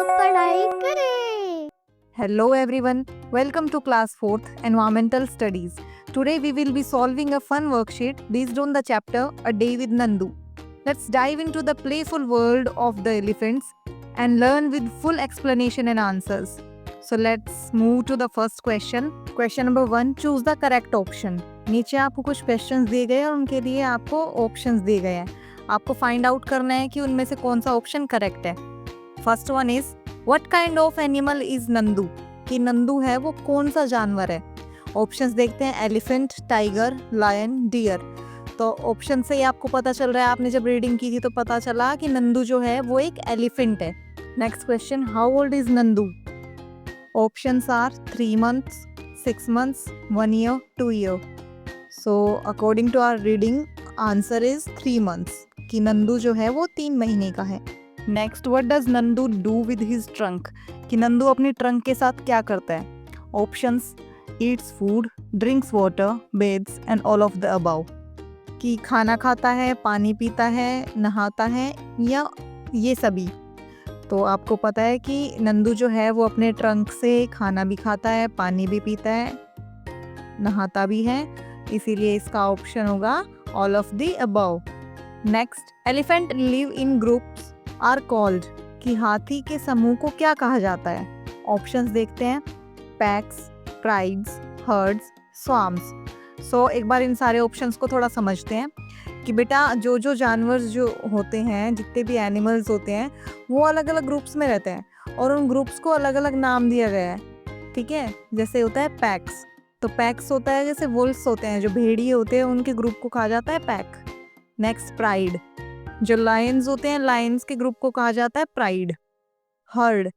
पढ़ाई करें। Hello everyone, welcome to class 4th Environmental Studies. Today we will be solving a fun worksheet based on the chapter A Day with Nandu. Let's dive into the playful world of the elephants and learn with full explanation and answers. So let's move to the first question. Question number 1, choose the correct option. नीचे आपको कुछ questions दिए गए हैं और उनके लिए आपको ऑप्शंस दिए गए हैं. आपको फाइंड आउट करना है कि उनमें से कौन सा ऑप्शन करेक्ट है. First one is what kind of animal is Nandu, कि नंदू है वो कौन सा जानवर है. ऑप्शंस देखते हैं, एलिफेंट, टाइगर, लायन, डियर. तो ऑप्शन से ही आपको पता चल रहा है, आपने जब रीडिंग की थी तो पता चला कि नंदू जो है वो एक एलिफेंट है. Next question, how old is Nandu. Options are 3 months, 6 months, 1 year, 2 year. So according to our reading answer is 3 months, कि नंदू जो है वो 3 महीने का है. Next, what does Nandu do with his trunk, कि नंदू अपनी ट्रंक के साथ क्या करता है. Options, Yeats food, drinks water, beds and all of the above, कि खाना खाता है, पानी पीता है, नहाता है या ये सभी. तो आपको पता है कि नंदू जो है वो अपने ट्रंक से खाना भी खाता है, पानी भी पीता है, नहाता भी है, इसीलिए इसका ऑप्शन होगा all of the above. Next, elephant live in groups are called, कि हाथी के समूह को क्या कहा जाता है. ऑप्शंस देखते हैं, पैक्स, प्राइड्स, हर्ड्स, स्वाम्स. सो एक बार इन सारे ऑप्शंस को थोड़ा समझते हैं कि बेटा जो जो जानवर जो होते हैं, जितने भी एनिमल्स होते हैं, वो अलग अलग ग्रुप्स में रहते हैं और उन ग्रुप्स को अलग अलग नाम दिया गया है. ठीक है, जैसे होता है पैक्स, तो पैक्स होता है जैसे वुल्फ्स होते हैं, जो भेड़िए होते हैं, उनके ग्रुप को कहा जाता है पैक. नेक्स्ट, प्राइड, जो लायंस होते हैं, लायंस के ग्रुप को कहा जाता है प्राइड. हर्ड,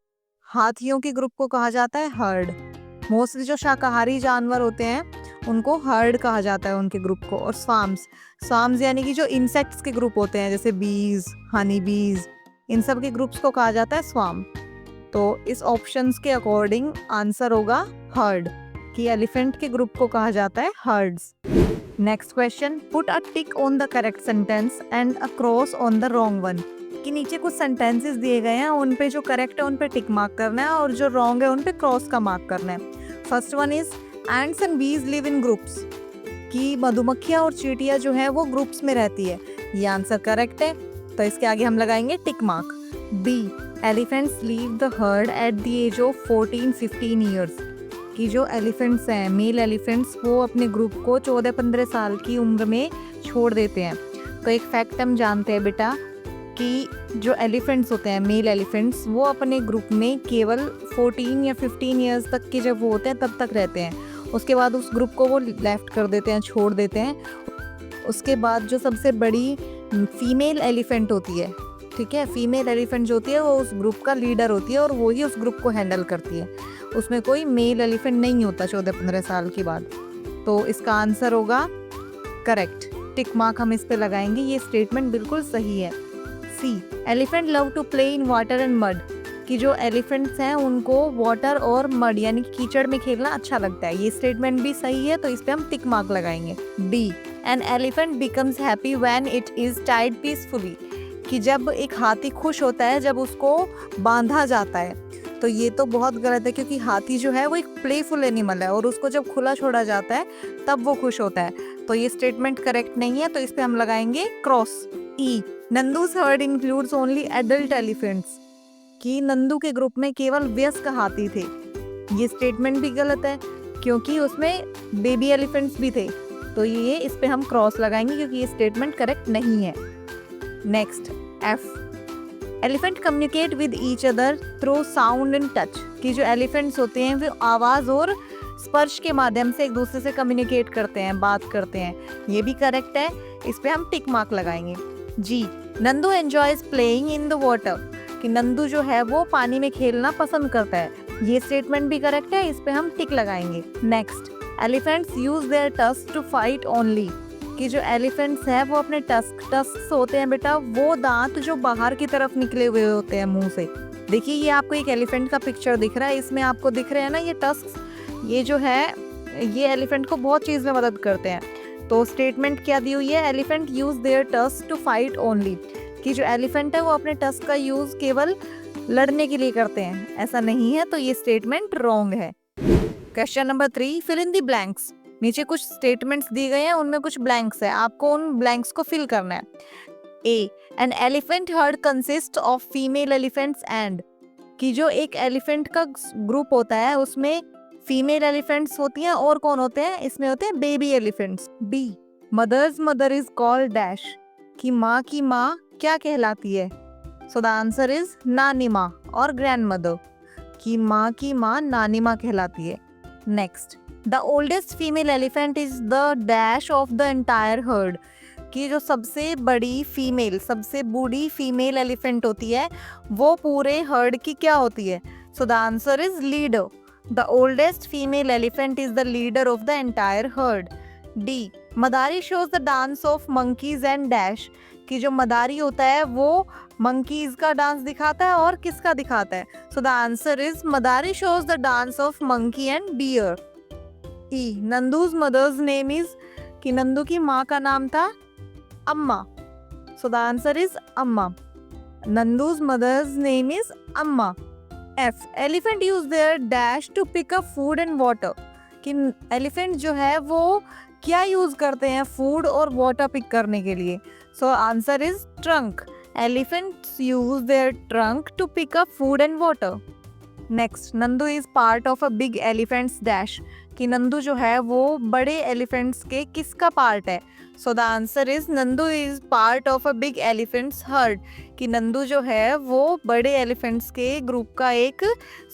हाथियों के ग्रुप को कहा जाता है हर्ड. मोस्टली जो शाकाहारी जानवर होते हैं उनको हर्ड कहा जाता है, उनके ग्रुप को. और स्वाम्स, स्वाम्स यानी कि जो इंसेक्ट्स के ग्रुप होते हैं, जैसे बीज, हनी बीज, इन सब के ग्रुप्स को कहा जाता है स्वाम. तो इस ऑप्शंस के अकॉर्डिंग आंसर होगा हर्ड, कि एलिफेंट के ग्रुप को कहा जाता है hertz. Next question, put a tick on the correct sentence and a cross on the wrong one, कि नीचे कुछ सेंटेंसेस दिए गए हैं, उन पे जो करेक्ट है उन पे टिक मार्क करना है और जो रॉन्ग है उन पे क्रॉस का मार्क करना है. First one is ends and बीज लिव इन ग्रुप्स, कि मधुमक्खियाँ और चींटियाँ जो है वो ग्रुप्स में रहती है. ये आंसर करेक्ट है, तो इसके आगे हम लगाएंगे tick mark. B, elephants leave the herd at the age of 14-15 years, कि जो एलिफेंट्स हैं, मेल एलिफेंट्स, वो अपने ग्रुप को 14-15 साल की उम्र में छोड़ देते हैं. तो एक फैक्ट हम जानते हैं बेटा, कि जो एलिफेंट्स होते हैं, मेल एलिफेंट्स, वो अपने ग्रुप में केवल 14 या 15 ईयर्स तक के जब वो होते हैं तब तक रहते हैं. उसके बाद उस ग्रुप को वो लेफ्ट कर देते हैं, छोड़ देते हैं. उसके बाद जो सबसे बड़ी फीमेल एलिफेंट होती है, ठीक है, फीमेल एलिफेंट जो होती है वो उस ग्रुप का लीडर होती है और वो ही उस ग्रुप को हैंडल करती है. उसमें कोई मेल एलिफेंट नहीं होता 14-15 साल के बाद. तो इसका आंसर होगा करेक्ट, टिक मार्क हम इस पे लगाएंगे, ये स्टेटमेंट बिल्कुल सही है. C, elephant love to play in water and mud, कि जो एलिफेंट्स हैं उनको वाटर और मड यानी कि कीचड़ में खेलना अच्छा लगता है. ये स्टेटमेंट भी सही है, तो इस पे हम टिक मार्क लगाएंगे. D, an elephant becomes happy when it is tied peacefully, कि जब एक हाथी खुश होता है जब उसको बांधा जाता है. तो ये तो बहुत गलत है, क्योंकि हाथी जो है वो एक प्लेफुल एनिमल है और उसको जब खुला छोड़ा जाता है तब वो खुश होता है. तो ये स्टेटमेंट करेक्ट नहीं है, तो इस पे हम लगाएंगे cross. E, Nandu's herd includes only adult elephants, कि नंदू के ग्रुप में केवल वयस्क हाथी थे. ये स्टेटमेंट भी गलत है, क्योंकि उसमें बेबी एलिफेंट्स भी थे. तो ये इस पे हम क्रॉस लगाएंगे, क्योंकि ये स्टेटमेंट करेक्ट नहीं है. Next, F, elephant communicate with each other through sound and touch, कि जो एलिफेंट्स होते हैं वो आवाज़ और स्पर्श के माध्यम से एक दूसरे से कम्युनिकेट करते हैं, बात करते हैं. ये भी करेक्ट है, इस पे हम टिक मार्क लगाएंगे. G, Nandu enjoys playing in the water, कि नंदू जो है वो पानी में खेलना पसंद करता है. ये स्टेटमेंट भी करेक्ट है, इस पे हम टिक लगाएंगे. Next, elephants use their tusk to fight only, कि जो एलिफेंट्स है वो अपने टस्क होते हैं बेटा, वो दांत जो बाहर की तरफ निकले हुए होते हैं मुंह से. देखिए, ये आपको एक एलिफेंट का पिक्चर दिख रहा है, इसमें आपको दिख रहे हैं ना ये टस्क, ये जो है ये एलिफेंट को बहुत चीज़ में मदद करते हैं. तो स्टेटमेंट क्या दी हुई है, elephant use their tusk to fight only, कि जो एलिफेंट है वो अपने टस्क का यूज केवल लड़ने के लिए करते हैं, ऐसा नहीं है, तो ये स्टेटमेंट रॉन्ग है। Question number 3, fill in the blanks. नीचे कुछ स्टेटमेंट्स दी गए हैं, उनमें कुछ ब्लैंक्स है, आपको उन ब्लैंक्स को फिल करना है। A, an elephant herd consist of female elephants and, कि जो एक एलिफेंट का ग्रुप होता है उसमें फीमेल एलिफेंट्स होती हैं और कौन होते हैं, इसमें होते हैं baby elephants. B, mother's mother is called dash, कि माँ की माँ क्या कहलाती है। सो द आंसर इज नानी माँ और ग्रैंड मदर, कि माँ की माँ नानी माँ कहलाती है। Next, the oldest female elephant is the dash of the entire heard, कि जो सबसे बड़ी फीमेल, सबसे बूढ़ी फीमेल एलिफेंट होती है वो पूरे हर्ड की क्या होती है। So the answer is leader. The oldest female elephant is the leader of the entire herd. D, madari shows the dance of monkeys and dash, कि जो मदारी होता है वो मंकीज का डांस दिखाता है और किसका दिखाता है। So the answer is madari shows the dance of monkey and bear. E, Nandu's mother's name is, कि नंदू की माँ का नाम था अम्मा। सो the answer is amma. Nandu's mother's name is amma. F, elephant use their dash to pick up food and water, कि elephant जो है वो क्या यूज करते हैं फूड और वाटर पिक करने के लिए। So answer is trunk. Elephants use their trunk to pick up food and water. Next, Nandu is part of a big elephants dash, कि नंदू जो है वो बड़े एलिफेंट्स के किसका पार्ट है। So the answer is Nandu is part of a big elephants heard, कि नंदू जो है वो बड़े एलिफेंट्स के ग्रुप का एक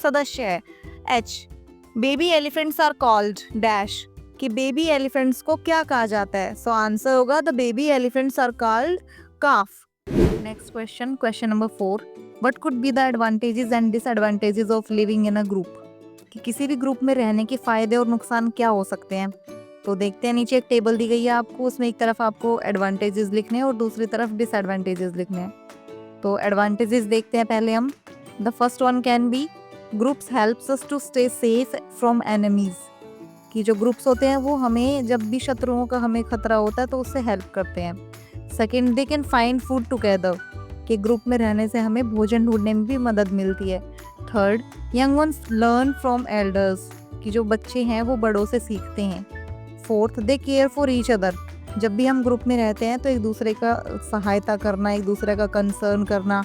सदस्य है। H, baby elephants are called dash, कि बेबी एलिफेंट्स को क्या कहा जाता है। सो आंसर होगा the baby elephants are called calf. Next question, question number 4, what could be the advantages and disadvantages of living in a group, कि किसी भी ग्रुप में रहने के फायदे और नुकसान क्या हो सकते हैं। तो देखते हैं, नीचे एक टेबल दी गई है आपको, उसमें एक तरफ आपको एडवांटेजेस लिखने हैं और दूसरी तरफ डिसएडवांटेजेस लिखने हैं। तो एडवांटेजेस देखते हैं पहले हम। The first one can be, groups helps us to stay safe from enemies, कि जो ग्रुप्स होते हैं वो हमें जब भी शत्रुओं का हमें खतरा होता है तो उससे हेल्प करते हैं। Second, they can find food together, कि ग्रुप में रहने से हमें भोजन ढूंढने में भी मदद मिलती है। Third, young ones learn from elders, कि जो बच्चे हैं वो बड़ों से सीखते हैं। Fourth, they care for each other, जब भी हम ग्रुप में रहते हैं तो एक दूसरे का सहायता करना, एक दूसरे का कंसर्न करना,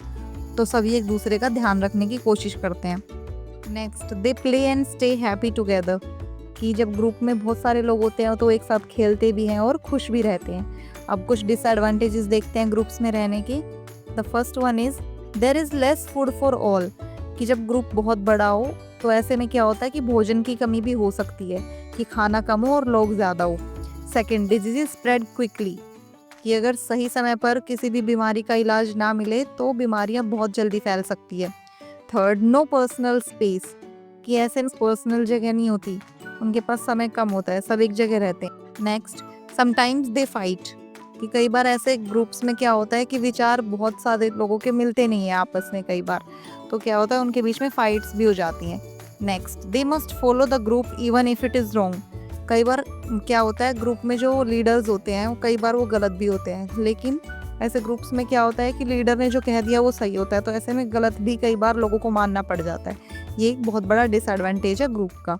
तो सभी एक दूसरे का ध्यान रखने की कोशिश करते हैं। Next, they play and stay happy together, कि जब ग्रुप में बहुत सारे लोग होते हैं तो एक साथ खेलते भी हैं और खुश भी रहते हैं। अब कुछ डिसएडवांटेजेस देखते हैं ग्रुप्स में रहने के। The first one is there is less food for all, कि जब ग्रुप बहुत बड़ा हो तो ऐसे में क्या होता है कि भोजन की कमी भी हो सकती है, कि खाना कम हो और लोग ज़्यादा हो। सेकेंड, डिजीज स्प्रेड क्विकली, कि अगर सही समय पर किसी भी बीमारी का इलाज ना मिले तो बीमारियां बहुत जल्दी फैल सकती है। थर्ड, नो पर्सनल स्पेस, कि ऐसे में पर्सनल जगह नहीं होती, उनके पास समय कम होता है, सब एक जगह रहते हैं। नेक्स्ट, समटाइम्स दे फाइट, कि कई बार ऐसे ग्रुप्स में क्या होता है कि विचार बहुत सारे लोगों के मिलते नहीं है आपस में कई बार, तो क्या होता है उनके बीच में फाइट्स भी हो जाती हैं। Next, they must follow the group even if it is wrong, कई बार क्या होता है ग्रुप में जो लीडर्स होते हैं कई बार वो गलत भी होते हैं, लेकिन ऐसे ग्रुप्स में क्या होता है कि लीडर ने जो कह दिया वो सही होता है, तो ऐसे में गलत भी कई बार लोगों को मानना पड़ जाता है। ये एक बहुत बड़ा डिसएडवांटेज है ग्रुप का।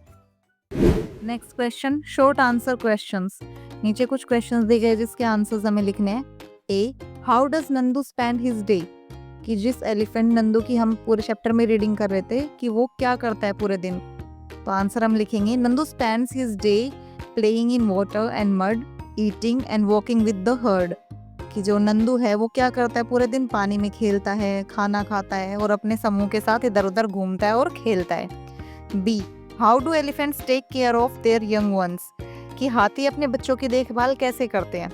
Next question, short answer questions. नीचे कुछ क्वेश्चंस दिए गए जिसके आंसर्स हमें लिखने हैं। A, how does Nandu spend his day, कि जिस एलिफेंट नंदू की हम पूरे चैप्टर में रीडिंग कर रहे थे कि वो क्या करता है पूरे दिन। तो आंसर हम लिखेंगे, Nandu spends his day playing in water and mud, eating and walking with the heard, कि जो नंदू है वो क्या करता है पूरे दिन, पानी में खेलता है, खाना खाता है और अपने समूह के साथ इधर उधर घूमता है और खेलता है। B, how do elephants take care of their young ones, कि हाथी अपने बच्चों की देखभाल कैसे करते हैं।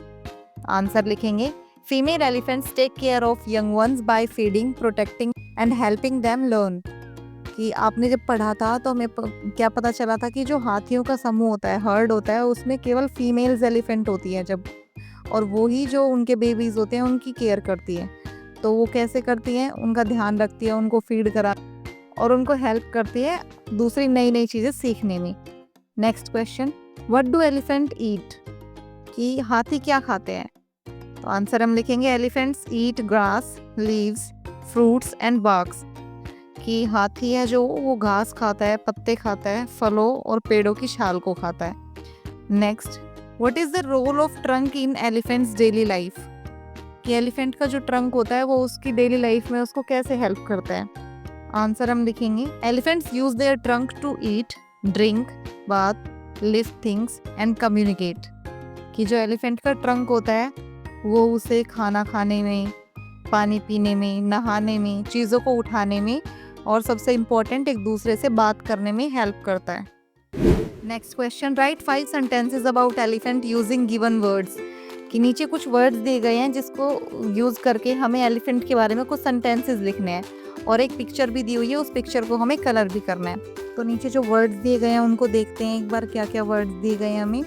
आंसर लिखेंगे, female elephants take care of young ones by feeding, protecting and helping them learn, कि आपने जब पढ़ा था तो हमें क्या पता चला था कि जो हाथियों का समूह होता है, हर्ड होता है, उसमें केवल फीमेल्स एलिफेंट होती हैं जब, और वो ही जो उनके बेबीज होते हैं उनकी केयर करती है। तो वो कैसे करती हैं, उनका ध्यान रखती है, उनको फीड करा और उनको हेल्प करती है दूसरी नई नई चीज़ें सीखने में। Next question, what do elephant eat, कि हाथी क्या खाते हैं। तो आंसर हम लिखेंगे, elephants eat grass, leaves, fruits and birds, कि हाथी है जो वो घास खाता है, पत्ते खाता है, फलों और पेड़ों की छाल को खाता है। Next, what is the role of trunk in elephants daily life? कि एलिफेंट का जो ट्रंक होता है वो उसकी डेली लाइफ में उसको कैसे हेल्प करता है? आंसर हम लिखेंगे, elephants use their trunk to eat, drink, bath, lift things and communicate. कि जो एलिफेंट का ट्रंक होता है वो उसे खाना खाने में, पानी पीने में, नहाने में, चीज़ों को उठाने में और सबसे इम्पोर्टेंट एक दूसरे से बात करने में हेल्प करता है। Next question, right 5 sentences about elephant using given words. कि नीचे कुछ वर्ड्स दिए गए हैं जिसको यूज करके हमें एलिफेंट के बारे में कुछ सेंटेंसेस लिखने हैं और एक पिक्चर भी दी हुई है, उस पिक्चर को हमें कलर भी करना है। तो नीचे जो वर्ड्स दिए गए हैं उनको देखते हैं एक बार, क्या क्या वर्ड्स दिए गए हैं हमें।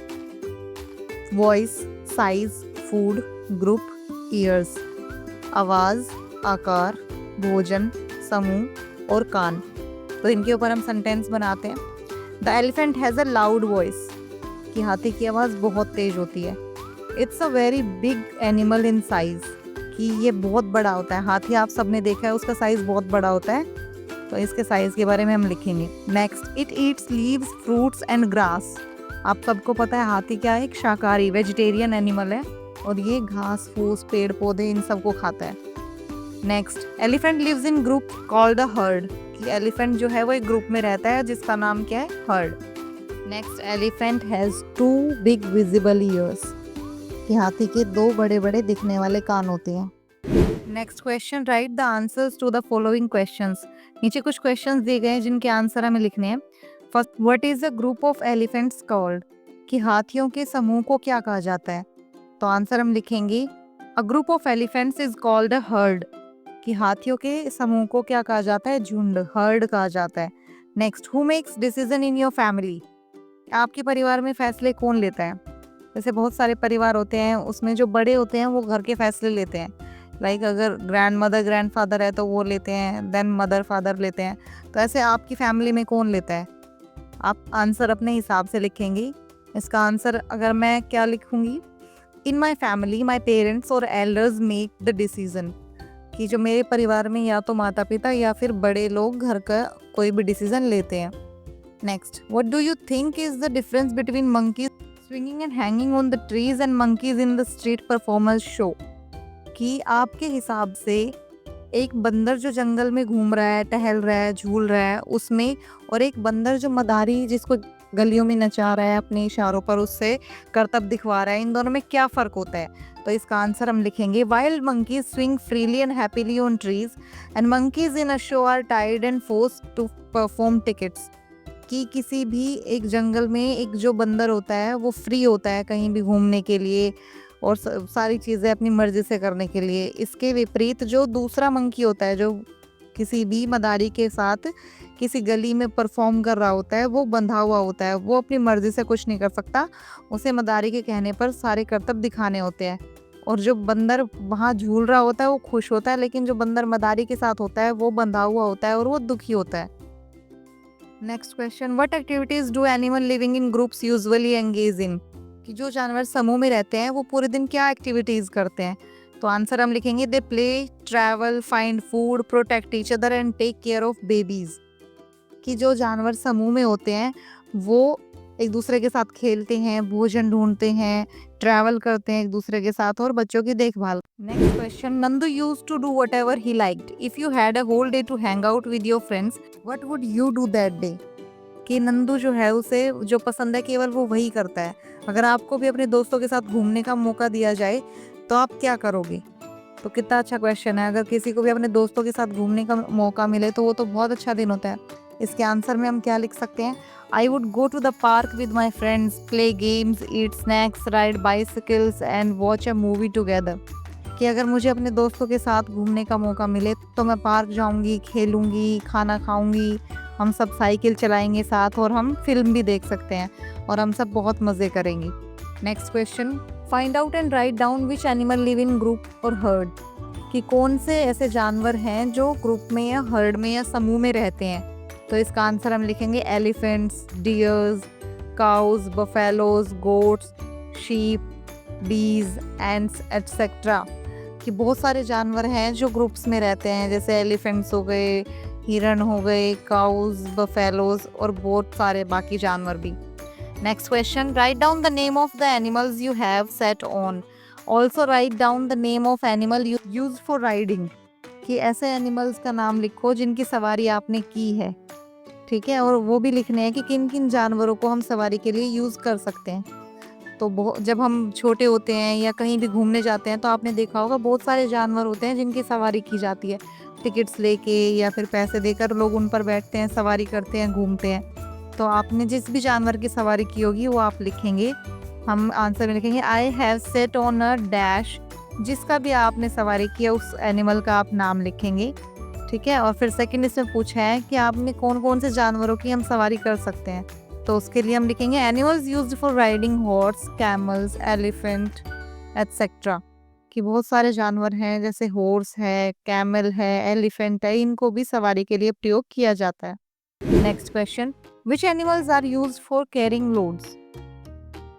Voice, size, food, group, years, आवाज, आकार, भोजन, समूह और कान। तो इनके ऊपर हम सेंटेंस बनाते हैं। The elephant has a loud voice. कि हाथी की आवाज़ बहुत तेज होती है। It's a very big animal in size. कि ये बहुत बड़ा होता है। हाथी आप सबने देखा है, उसका साइज बहुत बड़ा होता है, तो इसके साइज के बारे में हम लिखेंगे। Next, it eats leaves, fruits and grass. आप सबको पता है हाथी क्या है, एक शाकाहारी वेजिटेरियन एनिमल है और ये घास फूस, पेड़ पौधे इन सबको खाता है। Next, elephant lives in group called a herd. कि एलिफेंट जो है वो एक ग्रुप में रहता है जिसका नाम क्या है, heard. Next, elephant has 2 big visible years. कि हाथी के 2 बड़े बड़े दिखने वाले कान होते हैं। Next question, write the answers to the following questions. नीचे कुछ क्वेश्चंस दिए गए हैं जिनके आंसर हमें लिखने हैं। First, what is a group of elephants called? कि हाथियों के समूह को क्या कहा जाता है? तो आंसर हम लिखेंगे, a group of elephants is called a herd. कि हाथियों के समूह को क्या कहा जाता है, झुंड, हर्ड कहा जाता है। Next, who makes decision in your family? आपके परिवार में फैसले कौन लेता है? जैसे बहुत सारे परिवार होते हैं, उसमें जो बड़े होते हैं वो घर के फैसले लेते हैं। लाइक अगर ग्रैंड मदर ग्रैंड फादर है तो वो लेते हैं, देन मदर फादर लेते हैं। तो ऐसे आपकी फैमिली में कौन लेता है? आप आंसर अपने हिसाब से लिखेंगी। इसका आंसर अगर मैं क्या लिखूंगी, इन माई फैमिली माई पेरेंट्स और एल्डर्स मेक द डिसीजन। कि जो मेरे परिवार में या तो माता पिता या फिर बड़े लोग घर का कोई भी डिसीजन लेते हैं। Next, what do you think is the difference between monkeys swinging and hanging on the trees and monkeys in the street performance show? कि आपके हिसाब से एक बंदर जो जंगल में घूम रहा है, टहल रहा है, झूल रहा है उसमें, और एक बंदर जो मदारी जिसको गलियों में नचा रहा है अपने इशारों पर, उससे करतब दिखवा रहा है, इन दोनों में क्या फ़र्क होता है? तो इसका आंसर हम लिखेंगे, wild monkeys swing freely and happily on trees and monkeys in a show are tied and forced to perform tickets. कि किसी भी एक जंगल में एक जो बंदर होता है वो फ्री होता है कहीं भी घूमने के लिए और सारी चीज़ें अपनी मर्जी से करने के लिए। इसके विपरीत जो दूसरा मंकी होता है, जो किसी भी मदारी के साथ किसी गली में परफॉर्म कर रहा होता है, वो बंधा हुआ होता है, वो अपनी मर्जी से कुछ नहीं कर सकता, उसे मदारी के कहने पर सारे करतब दिखाने होते हैं। और जो बंदर वहाँ झूल रहा होता है वो खुश होता है, लेकिन जो बंदर मदारी के साथ होता है वो बंधा हुआ होता है और वो दुखी होता है। Next question, what activities do animal living in groups usually engage in? कि जो जानवर समूह में रहते हैं वो पूरे दिन क्या एक्टिविटीज करते हैं? तो आंसर हम लिखेंगे, they play, travel, find food, protect each other and take care of babies. कि जो जानवर समूह में होते हैं वो एक दूसरे के साथ खेलते हैं, भोजन ढूंढते हैं, ट्रैवल करते हैं एक दूसरे के साथ और बच्चों की देखभाल। Next question, Nandu used to do whatever he liked. If you had a whole day to hang out with your friends, what would you do that day? कि नंदू जो है उसे जो पसंद है केवल वो वही करता है। अगर आपको भी अपने दोस्तों के साथ घूमने का मौका दिया जाए तो आप क्या करोगे? तो कितना अच्छा क्वेश्चन है। अगर किसी को भी अपने दोस्तों के साथ घूमने का मौका मिले तो वो तो बहुत अच्छा दिन होता है। इसके आंसर में हम क्या लिख सकते हैं, I would go to the park with my friends, play games, eat snacks, ride bicycles and watch a movie together. कि अगर मुझे अपने दोस्तों के साथ घूमने का मौका मिले तो मैं पार्क जाऊंगी, खेलूंगी, खाना खाऊंगी, हम सब साइकिल चलाएंगे साथ और हम फिल्म भी देख सकते हैं और हम सब बहुत मज़े करेंगे। Next question, find out and write down which animal live in group और हर्ड। कि कौन से ऐसे जानवर हैं जो ग्रुप में या हर्ड में या समूह में रहते हैं? तो इसका आंसर हम लिखेंगे, elephants, deers, cows, buffaloes, goats, sheep, bees, ends etcetera. कि बहुत सारे जानवर हैं जो ग्रुप्स में रहते हैं, जैसे एलिफेंट्स हो गए, हिरन हो गए, काउज, बफेलोज और बहुत सारे बाकी जानवर भी। Next question, write down the name of the animals you have set on. Also write down the name of animal used for riding, कि ऐसे एनिमल्स का नाम लिखो जिनकी सवारी आपने की है, ठीक है, और वो भी लिखने हैं कि किन किन जानवरों को हम सवारी के लिए यूज़ कर सकते हैं। तो जब हम छोटे होते हैं या कहीं भी घूमने जाते हैं तो आपने देखा होगा बहुत सारे जानवर होते हैं जिनकी सवारी की जाती है, टिकट्स लेके या फिर पैसे देकर लोग उन पर बैठते हैं, सवारी करते हैं, घूमते हैं। तो आपने जिस भी जानवर की सवारी की होगी वो आप लिखेंगे। हम आंसर में लिखेंगे I have set on a dash, जिसका भी आपने सवारी किया उस एनिमल का आप नाम लिखेंगे, ठीक है। और फिर सेकंड इसमें पूछा है कि आपने कौन कौन से जानवरों की हम सवारी कर सकते हैं, तो उसके लिए हम लिखेंगे animals used for riding horse, camels, elephant etcetera, कि बहुत सारे जानवर हैं जैसे हॉर्स है, कैमल है, एलिफेंट है, इनको भी सवारी के लिए प्रयोग किया जाता है। Next question, which animals are used for carrying loads,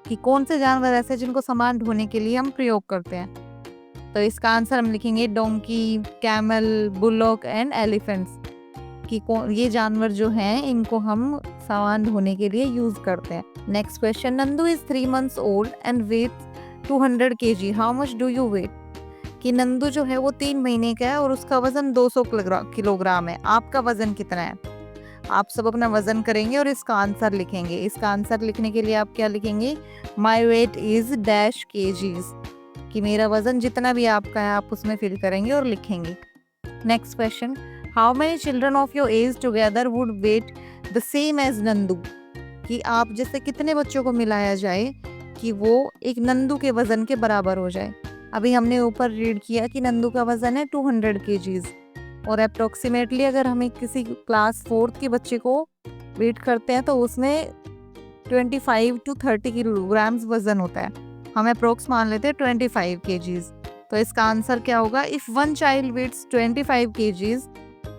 कि कौन से जानवर ऐसे हैं जिनको सामान ढोने के लिए हम प्रयोग करते हैं। तो इसका आंसर हम लिखेंगे donkey, camel, bullock and elephants, कि ये जानवर जो हैं इनको हम सामान ढोने के लिए यूज करते हैं। Next question, Nandu is 3 months old and weight 200 kg, how much do you weight, कि नंदू जो है वो 3 महीने का है और उसका वजन 200 किलोग्राम है, आपका वजन कितना है। आप सब अपना वजन करेंगे और इसका आंसर लिखेंगे। इसका आंसर लिखने के लिए आप क्या लिखेंगे, my weight is dash kgs, कि मेरा वजन जितना भी आपका है आप उसमें फिल करेंगे और लिखेंगे। Next question, how many children of your age together would weight the same as Nandu, कि आप जैसे कितने बच्चों को मिलाया जाए कि वो एक नंदू के वजन के बराबर हो जाए। अभी हमने ऊपर रीड किया कि नंदू का वजन है 200 kgs, और अप्रोक्सीमेटली अगर हमें किसी क्लास 4th के बच्चे को वेट करते हैं तो उसमें 25 to 30 किलोग्राम्स वजन होता है, हम अप्रोक्स मान लेते हैं 25 kgs। तो इसका आंसर क्या होगा, if one child weights 25 kgs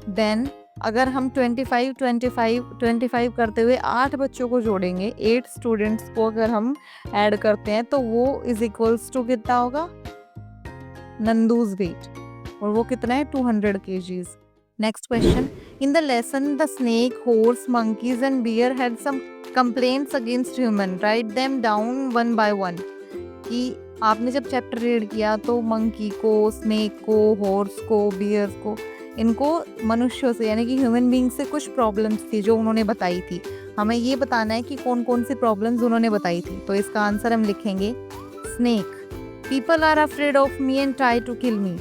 then अगर हम 25 करते हुए 8 बच्चों को जोड़ेंगे, 8 स्टूडेंट्स को अगर हम ऐड करते हैं तो वो इज इक्वल्स टू कितना होगा, नंदूज वेट, और वो कितना है 200 kgs। Next question, in the lesson the snake, horse, monkeys and bear had some complaints against human, write them down one by one, कि आपने जब चैप्टर रीड किया तो मंकी को, स्नेक को, हॉर्स को, बियर्स को, इनको मनुष्यों से यानी कि ह्यूमन बीइंग से कुछ प्रॉब्लम्स थी जो उन्होंने बताई थी। हमें ये बताना है कि कौन कौन सी प्रॉब्लम्स उन्होंने बताई थी। तो इसका आंसर हम लिखेंगे snake, people are afraid of me and try to kill me.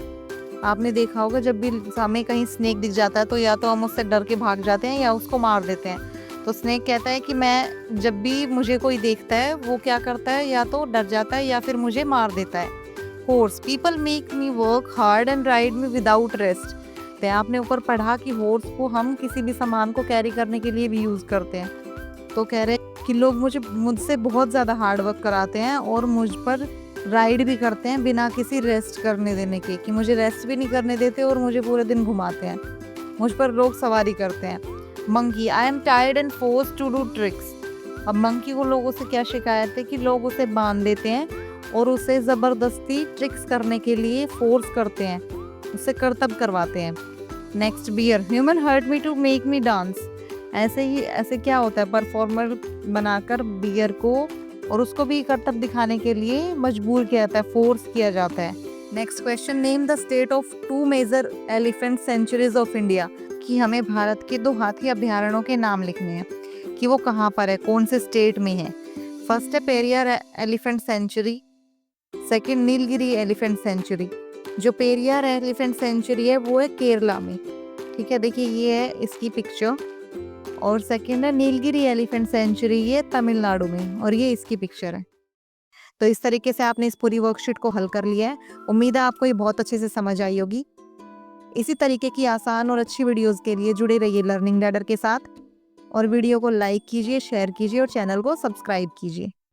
आपने देखा होगा जब भी हमें कहीं स्नेक दिख जाता है तो या तो हम उससे डर के भाग जाते हैं या उसको मार देते हैं। तो स्नेक कहता है कि मैं जब भी मुझे कोई देखता है वो क्या करता है, या तो डर जाता है या फिर मुझे मार देता है। Horse, people make me work hard and ride me without rest. तो आपने ऊपर पढ़ा कि हॉर्स को हम किसी भी सामान को कैरी करने के लिए भी यूज़ करते हैं। तो कह रहे हैं कि लोग मुझसे बहुत ज़्यादा हार्ड वर्क कराते हैं और मुझ पर राइड भी करते हैं बिना किसी रेस्ट करने देने के, कि मुझे रेस्ट भी नहीं करने देते और मुझे पूरे दिन घुमाते हैं, मुझ पर लोग सवारी करते हैं। Monkey, I am tired and force to do tricks. अब मंकी को लोगों से क्या शिकायत है कि लोग उसे बांध देते हैं और उसे ज़बरदस्ती ट्रिक्स करने के लिए फोर्स करते हैं, उससे करतब करवाते हैं। Next, bear, human hurt me to make me dance. ऐसे क्या होता है, परफॉर्मर बनाकर बियर को और उसको भी करतब दिखाने के लिए मजबूर किया जाता है, फोर्स किया जाता है। Next question, name the state of 2 major elephant sanctuaries of India, कि हमें भारत के 2 हाथी अभ्यारण्यों के नाम लिखने हैं कि वो कहाँ पर है, कौन से स्टेट में है। फर्स्ट है Periyar elephant sanctuary, second Nilgiri elephant sanctuary. जो पेरियार एलिफेंट सेंचुरी है वो है केरला में, ठीक है, देखिए ये है इसकी पिक्चर। और सेकंड है नीलगिरी एलिफेंट सेंचुरी, ये तमिलनाडु में, और ये इसकी पिक्चर है। तो इस तरीके से आपने इस पूरी वर्कशीट को हल कर लिया है। उम्मीद है आपको ये बहुत अच्छे से समझ आई होगी। इसी तरीके की आसान और अच्छी वीडियोस के लिए जुड़े रहिए लर्निंग लैडर के साथ, और वीडियो को लाइक कीजिए, शेयर कीजिए और चैनल को सब्सक्राइब कीजिए।